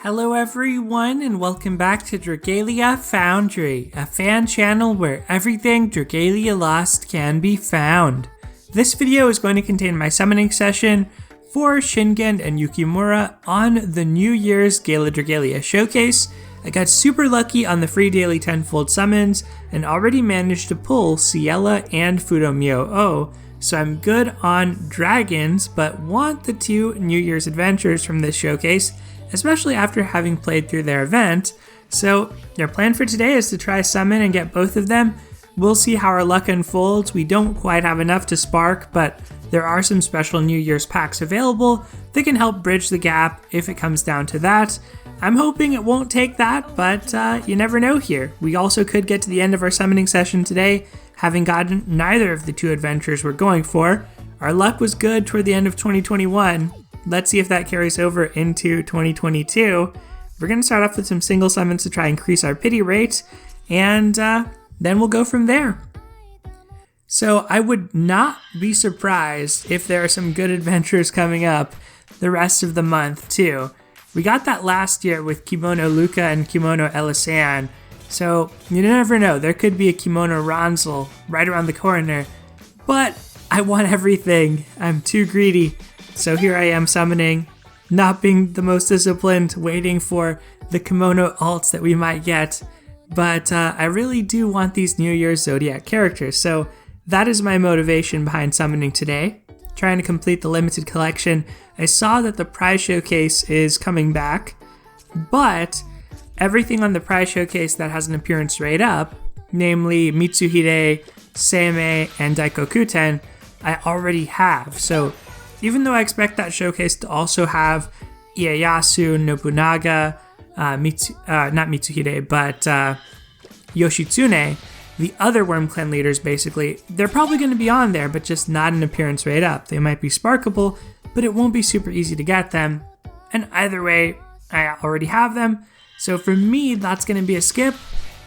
Hello everyone and welcome back to Dragalia Foundry, a fan channel where everything Dragalia Lost can be found. This video is going to contain my summoning session for Shingen and Yukimura on the New Year's Gala Dragalia showcase. I got super lucky on the free daily 10-fold summons and already managed to pull Ciela and Fudo Myo-o, so I'm good on dragons but want the two New Year's adventures from this showcase, especially after having played through their event. So their plan for today is to try summon and get both of them. We'll see how our luck unfolds. We don't quite have enough to spark, but there are some special New Year's packs available that can help bridge the gap if it comes down to that. I'm hoping it won't take that, but you never know here. We also could get to the end of our summoning session today, having gotten neither of the two adventures we're going for. Our luck was good toward the end of 2021. Let's see if that carries over into 2022. We're going to start off with some single summons to try and increase our pity rate, and then we'll go from there. So I would not be surprised if there are some good adventures coming up the rest of the month too. We got that last year with Kimono Luca and Kimono Elisan, so you never know, there could be a Kimono Ranzel right around the corner, but I want everything. I'm too greedy. So here I am summoning, not being the most disciplined, waiting for the kimono alts that we might get, but I really do want these New Year's Zodiac characters, so that is my motivation behind summoning today, trying to complete the limited collection. I saw that the prize showcase is coming back, but everything on the prize showcase that has an appearance rate up, namely Mitsuhide, Seimei, and Daikokuten, I already have, so even though I expect that showcase to also have Ieyasu, Nobunaga, not Mitsuhide, but Yoshitsune, the other Worm Clan leaders basically, they're probably going to be on there, but just not an appearance rate up. They might be sparkable, but it won't be super easy to get them. And either way, I already have them. So for me, that's going to be a skip.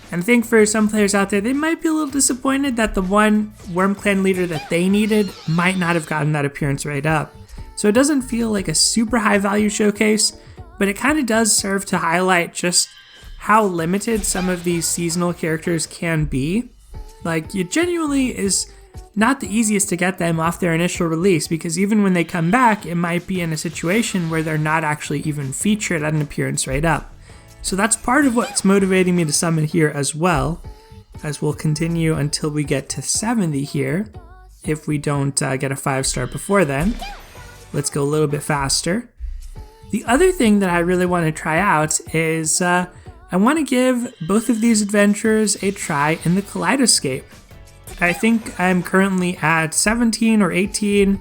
And I think for some players out there, they might be a little disappointed that the one Worm Clan leader that they needed might not have gotten that appearance rate up. So it doesn't feel like a super high value showcase, but it kind of does serve to highlight just how limited some of these seasonal characters can be. Like, it genuinely is not the easiest to get them off their initial release, because even when they come back, it might be in a situation where they're not actually even featured at an appearance rate up. So that's part of what's motivating me to summon here as well, as we'll continue until we get to 70 here, if we don't get a 5-star before then. Let's go a little bit faster. The other thing that I really want to try out is I want to give both of these adventures a try in the Kaleidoscape. I think I'm currently at 17 or 18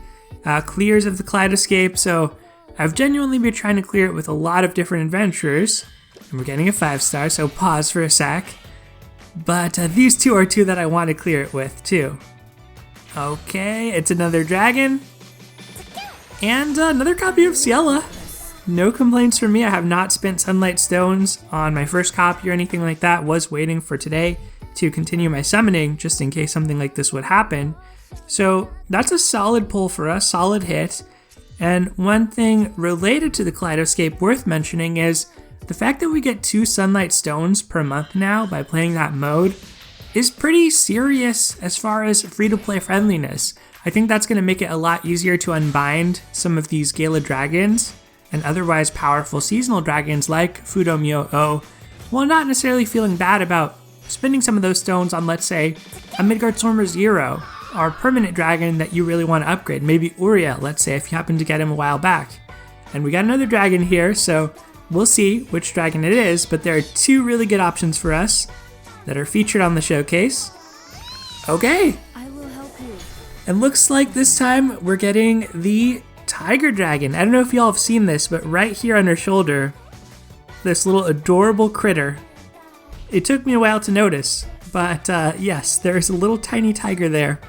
clears of the Kaleidoscape, so I've genuinely been trying to clear it with a lot of different adventures. And we're getting a 5-star, so pause for a sec. But these two are two that I want to clear it with too. Okay, it's another dragon. And another copy of Ciela. No complaints from me. I have not spent Sunlight Stones on my first copy or anything like that. Was waiting for today to continue my summoning just in case something like this would happen. So that's a solid pull for us, solid hit. And one thing related to the Kaleidoscape worth mentioning is the fact that we get 2 Sunlight Stones per month now by playing that mode is pretty serious as far as free-to-play friendliness. I think that's going to make it a lot easier to unbind some of these Gala dragons and otherwise powerful seasonal dragons like Fudo Myo-o, while not necessarily feeling bad about spending some of those stones on, let's say, a Midgardsormr Zero, or permanent dragon that you really want to upgrade. Maybe Uriel, let's say, if you happen to get him a while back. And we got another dragon here, so we'll see which dragon it is, but there are 2 really good options for us that are featured on the showcase. Okay. I will help you. And looks like this time we're getting the Tiger Dragon. I don't know if y'all have seen this, but right here on her shoulder, this little adorable critter. It took me a while to notice, but yes, there's a little tiny tiger there.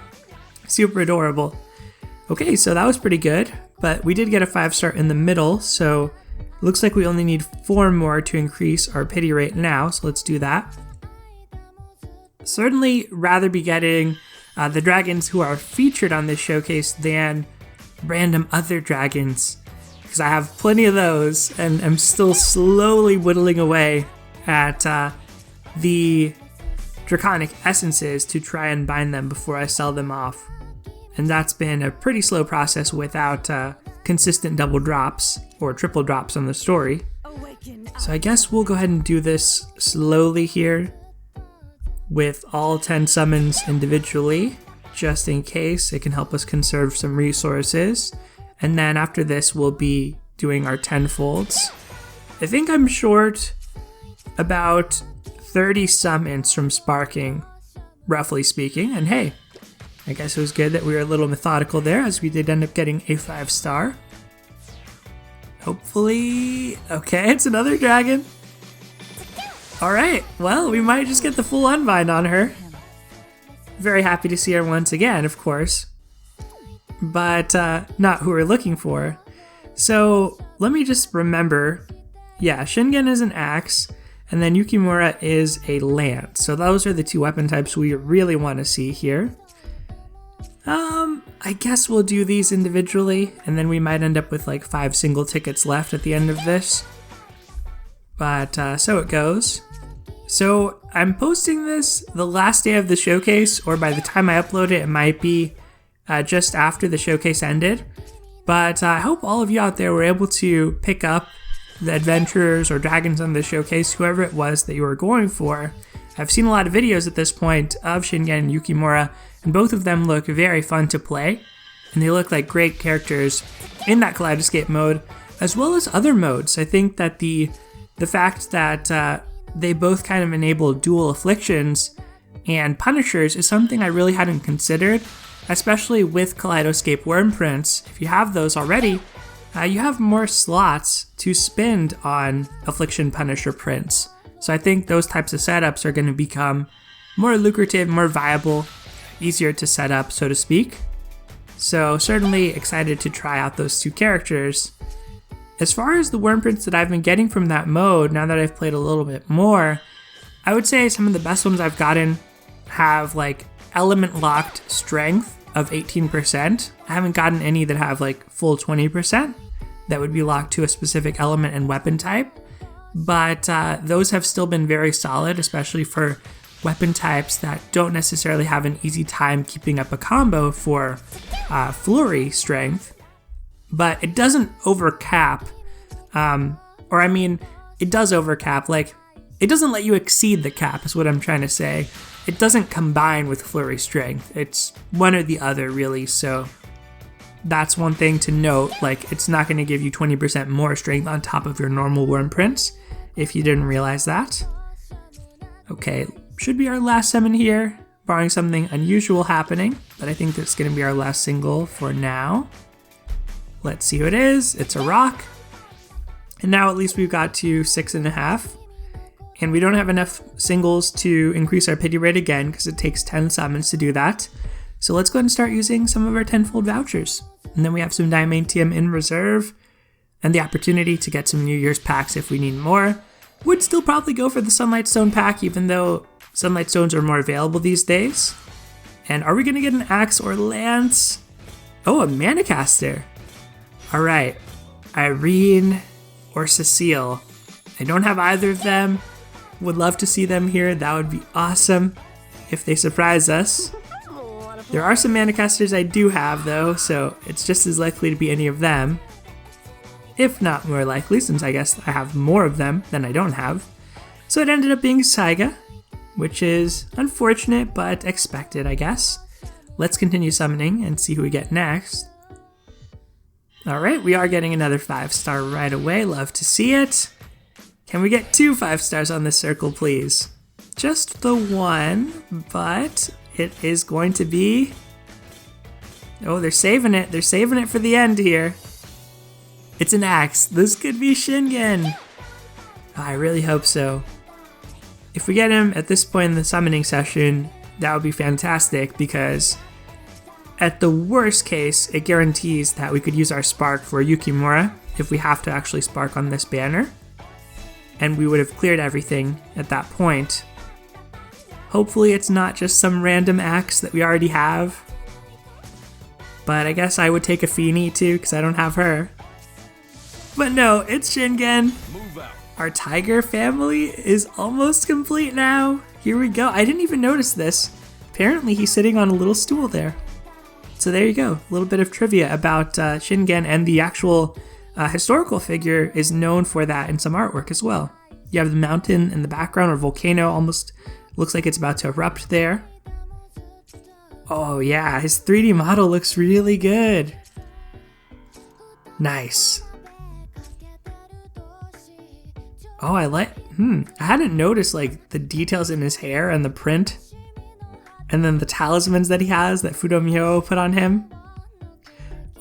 Super adorable. Okay, so that was pretty good, but we did get a 5-star in the middle, so looks like we only need 4 more to increase our pity rate now, so let's do that. Certainly rather be getting the dragons who are featured on this showcase than random other dragons, because because I have plenty of those, and I'm still slowly whittling away at the draconic essences to try and bind them before I sell them off. And that's been a pretty slow process without consistent double drops or triple drops on the story. So I guess we'll go ahead and do this slowly here with all 10 summons individually, just in case. It can help us conserve some resources. And then after this, we'll be doing our 10 folds. I think I'm short about 30 summons from sparking, roughly speaking. And hey, I guess it was good that we were a little methodical there, as we did end up getting a 5-star. Hopefully... Okay, it's another dragon. Alright, well, we might just get the full unbind on her. Very happy to see her once again, of course. But not who we're looking for. So let me just remember, yeah, Shingen is an axe, and then Yukimura is a lance. So those are the two weapon types we really want to see here. I guess we'll do these individually, and then we might end up with like 5 single tickets left at the end of this. But so it goes. So I'm posting this the last day of the showcase, or by the time I upload it, it might be just after the showcase ended. But I hope all of you out there were able to pick up the adventurers or dragons on the showcase, whoever it was that you were going for. I've seen a lot of videos at this point of Shingen Yukimura, and both of them look very fun to play, and they look like great characters in that Kaleidoscape mode, as well as other modes. I think that the fact that they both kind of enable dual afflictions and punishers is something I really hadn't considered, especially with Kaleidoscape Wormprints. If you have those already, you have more slots to spend on affliction punisher prints. So I think those types of setups are going to become more lucrative, more viable, easier to set up, so to speak. So certainly excited to try out those two characters. As far as the Wormprints that I've been getting from that mode, now that I've played a little bit more, I would say some of the best ones I've gotten have like element locked strength of 18%. I haven't gotten any that have like full 20% that would be locked to a specific element and weapon type. But those have still been very solid, especially for weapon types that don't necessarily have an easy time keeping up a combo for flurry strength. But it doesn't overcap, or I mean, it does overcap, like, it doesn't let you exceed the cap is what I'm trying to say. It doesn't combine with flurry strength. It's one or the other, really, so that's one thing to note. Like, it's not going to give you 20% more strength on top of your normal Wormprints, if you didn't realize that. Okay, should be our last summon here, barring something unusual happening, but I think that's going to be our last single for now. Let's see who it is. It's a rock. And now at least we've got to 6.5. And we don't have enough singles to increase our pity rate again, because it takes 10 summons to do that. So let's go ahead and start using some of our 10-fold vouchers. And then we have some Diamantium in reserve, and the opportunity to get some New Year's packs if we need more. Would still probably go for the Sunlight Stone pack, even though Sunlight Stones are more available these days. And are we going to get an Axe or Lance? Oh, a Manicaster. Alright, Irene or Cecile. I don't have either of them. Would love to see them here. That would be awesome if they surprise us. There are some Manicasters I do have though, so it's just as likely to be any of them. If not more likely, since I guess I have more of them than I don't have. So it ended up being Cyga, which is unfortunate but expected, I guess. Let's continue summoning and see who we get next. Alright, we are getting another 5-star right away. Love to see it. Can we get 2 5-stars on this circle, please? Just the one, but it is going to be... Oh, they're saving it. They're saving it for the end here. It's an axe. This could be Shingen. I really hope so. If we get him at this point in the summoning session, that would be fantastic, because at the worst case, it guarantees that we could use our spark for Yukimura if we have to actually spark on this banner. And we would have cleared everything at that point. Hopefully it's not just some random axe that we already have. But I guess I would take a Feeny too, because I don't have her. But no, it's Shingen. Our tiger family is almost complete now. Here we go. I didn't even notice this. Apparently he's sitting on a little stool there. So there you go. A little bit of trivia about Shingen, and the actual historical figure is known for that in some artwork as well. You have the mountain in the background, or volcano, almost looks like it's about to erupt there. Oh yeah, his 3D model looks really good. Nice. Oh, I hadn't noticed like the details in his hair and the print. And then the talismans that he has that Myo-o put on him.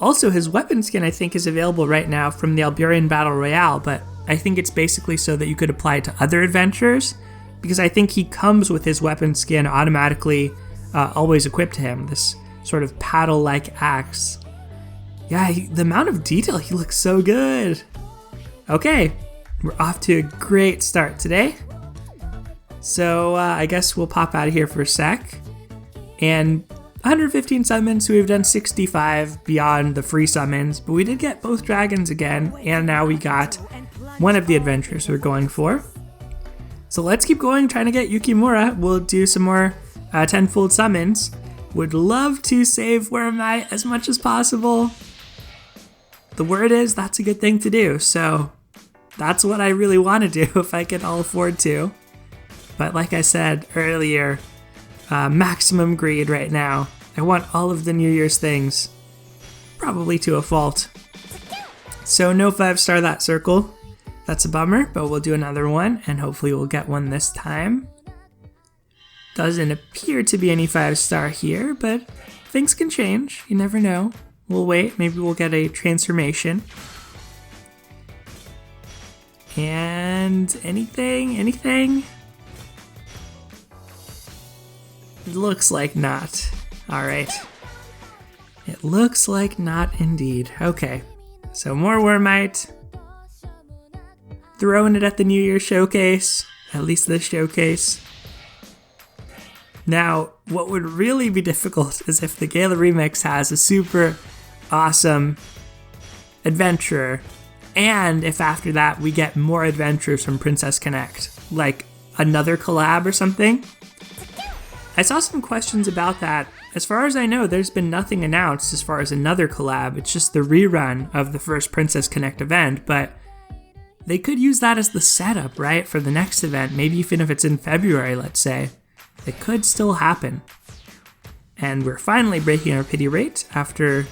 Also, his weapon skin I think is available right now from the Alberian Battle Royale, but I think it's basically so that you could apply it to other adventures, because I think he comes with his weapon skin automatically always equipped to him, this sort of paddle-like axe. Yeah, the amount of detail, he looks so good. Okay, we're off to a great start today. So I guess we'll pop out of here for a sec. And 115 summons, so we've done 65 beyond the free summons, but we did get both dragons again, and now we got one of the adventures we're going for. So let's keep going, trying to get Yukimura. We'll do some more tenfold summons. Would love to save Wormite as much as possible. The word is that's a good thing to do, so that's what I really want to do if I can all afford to. But like I said earlier, maximum greed right now. I want all of the New Year's things, probably to a fault. So no 5-star that circle. That's a bummer, but we'll do another one, and hopefully we'll get one this time. Doesn't appear to be any 5-star here, but things can change. You never know. We'll wait. Maybe we'll get a transformation. And anything? It looks like not. Alright. It looks like not indeed. Okay. So more Wormite. Throwing it at the New Year showcase. At least this showcase. Now, what would really be difficult is if the Gala Remix has a super awesome adventurer, and if after that we get more adventures from Princess Connect, like another collab or something. I saw some questions about that. As far as I know, there's been nothing announced as far as another collab. It's just the rerun of the first Princess Connect event, but they could use that as the setup, right, for the next event. Maybe even if it's in February, let's say. It could still happen. And we're finally breaking our pity rate after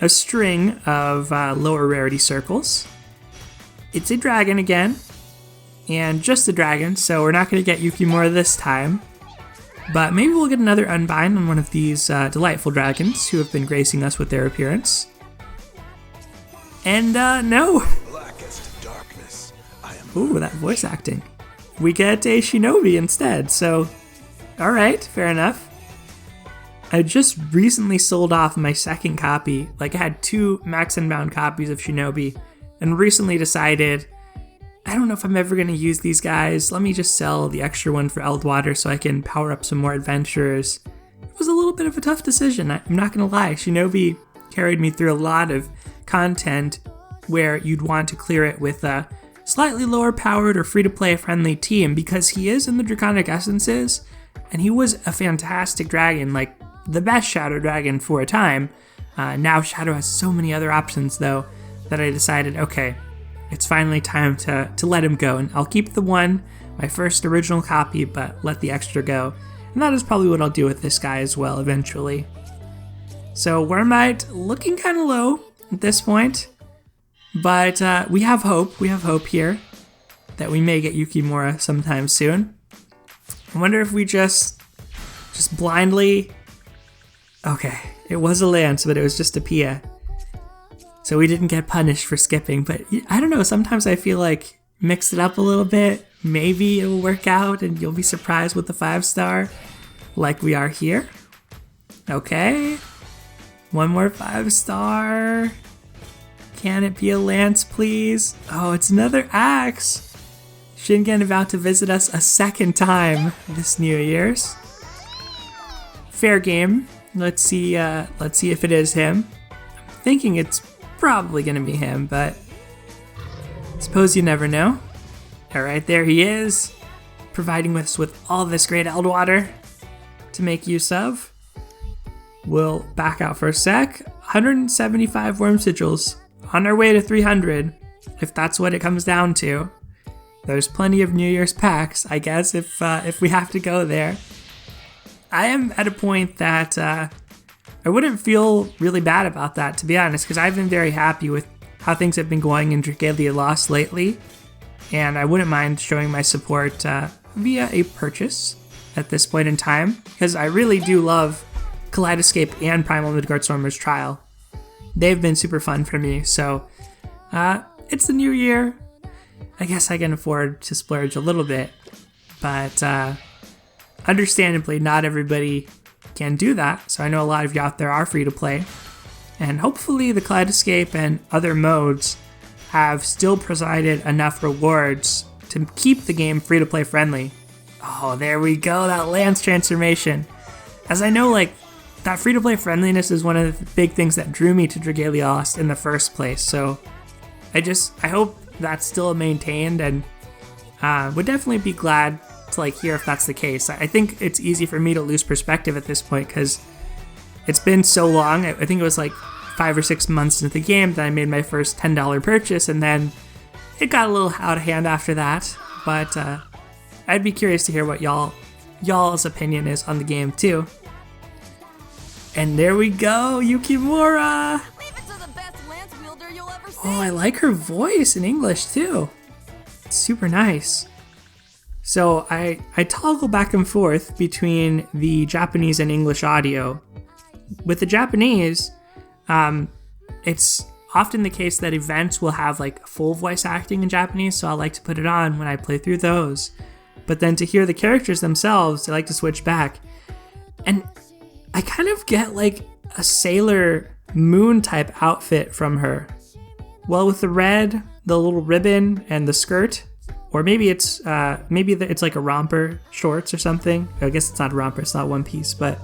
a string of lower rarity circles. It's a dragon again, and just a dragon, so we're not going to get Yukimura this time. But maybe we'll get another unbind on one of these delightful dragons who have been gracing us with their appearance. And no. Ooh, that voice acting. We get a Shinobi instead, so alright, fair enough. I just recently sold off my second copy. Like, I had 2 max inbound copies of Shinobi, and recently decided, I don't know if I'm ever going to use these guys. Let me just sell the extra one for Eldwater so I can power up some more adventures. It was a little bit of a tough decision, I'm not going to lie. Shinobi carried me through a lot of content where you'd want to clear it with a slightly lower powered or free-to-play friendly team, because he is in the Draconic Essences, and he was a fantastic dragon, like the best Shadow Dragon for a time. Now Shadow has so many other options though, that I decided, okay, it's finally time to let him go, and I'll keep the one, my first original copy, but let the extra go. And that is probably what I'll do with this guy as well eventually. So Wormite looking kind of low at this point, but we have hope. We have hope here that we may get Yukimura sometime soon. I wonder if we just blindly... Okay, it was a Lance, but it was just a Pia. So we didn't get punished for skipping, but I don't know, sometimes I feel like mix it up a little bit, maybe it will work out and you'll be surprised with the 5-star, like we are here. Okay, one more 5-star. Can it be a Lance, please? Oh, it's another axe. Shingen about to visit us a second time this New Year's. Fair game. Let's see if it is him. I'm thinking it's probably gonna be him, but Suppose you never know. Alright, there he is, providing us with all this great eld water to make use of. We'll back out for a sec. 175 worm sigils, on our way to 300, if that's what it comes down to. There's plenty of New Year's packs, I guess, if we have to go there. I am at a point that I wouldn't feel really bad about that, to be honest, because I've been very happy with how things have been going in Dragalia Lost lately, and I wouldn't mind showing my support via a purchase at this point in time, because I really do love Kaleidoscape and Primal Midgard Stormer's Trial. They've been super fun for me, so it's the new year. I guess I can afford to splurge a little bit, but understandably, not everybody can do that, so I know a lot of you out there are free to play, and hopefully the Kaleidoscape and other modes have still provided enough rewards to keep the game free to play friendly. Oh, there we go, that Lance transformation. As I know, like, that free to play friendliness is one of the big things that drew me to Dragalia Lost in the first place, so I hope that's still maintained, and would definitely be glad to hear if that's the case. I think it's easy for me to lose perspective at this point because it's been so long. I think it was like 5 or 6 months into the game that I made my first $10 purchase, and then it got a little out of hand after that. But I'd be curious to hear what y'all's opinion is on the game too. And there we go, Yukimura! Oh, I like her voice in English too. It's super nice. So I toggle back and forth between the Japanese and English audio. With the Japanese, it's often the case that events will have full voice acting in Japanese, so I like to put it on when I play through those. But then to hear the characters themselves, I like to switch back. And I kind of get a Sailor Moon type outfit from her. Well, with the red, the little ribbon, and the skirt, or maybe it's like a romper shorts or something. I guess it's not a romper, it's not one piece, but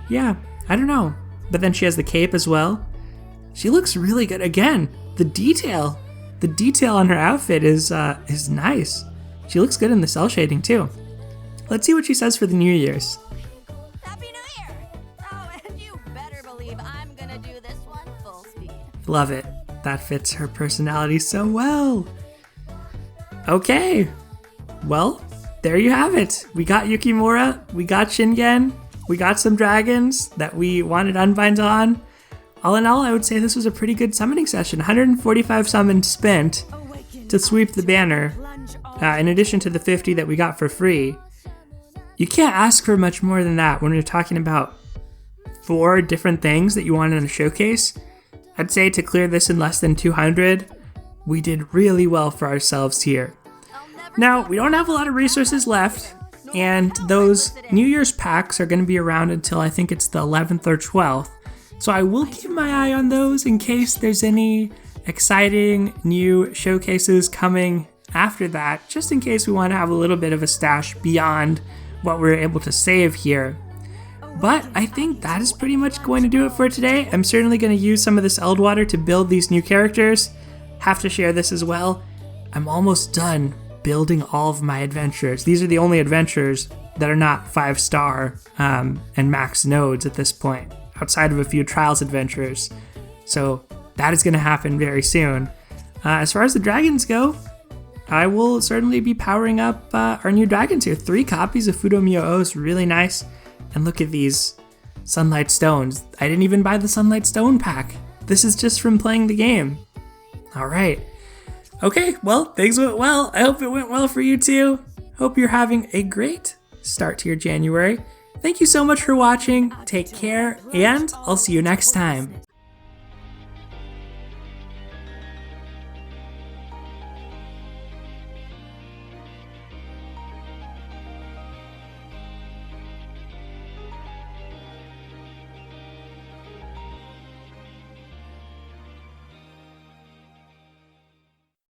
yeah, I don't know. But then she has the cape as well. She looks really good. Again, the detail on her outfit is nice. She looks good in the cell shading too. Let's see what she says for the New Year's. Happy New Year! Oh, and you better believe I'm gonna do this one full speed. Love it. That fits her personality so well. Okay, well, there you have it. We got Yukimura, we got Shingen, we got some dragons that we wanted unbinds on. All in all, I would say this was a pretty good summoning session. 145 summons spent to sweep the banner, in addition to the 50 that we got for free. You can't ask for much more than that when you're talking about 4 different things that you want in a showcase. I'd say to clear this in less than 200, we did really well for ourselves here. Now, we don't have a lot of resources left, and those New Year's packs are going to be around until I think it's the 11th or 12th. So I will keep my eye on those in case there's any exciting new showcases coming after that, just in case we want to have a little bit of a stash beyond what we're able to save here. But I think that is pretty much going to do it for today. I'm certainly going to use some of this eld water to build these new characters. Have to share this as well. I'm almost done building all of my adventures. These are the only adventures that are not 5-star and max nodes at this point, outside of a few trials adventures. So that is going to happen very soon. As far as the dragons go, I will certainly be powering up our new dragons here. 3 copies of Fudo Myo-o is really nice. And look at these Sunlight Stones. I didn't even buy the Sunlight Stone pack. This is just from playing the game. All right. Okay, well, things went well. I hope it went well for you too. Hope you're having a great start to your January. Thank you so much for watching. Take care, and I'll see you next time.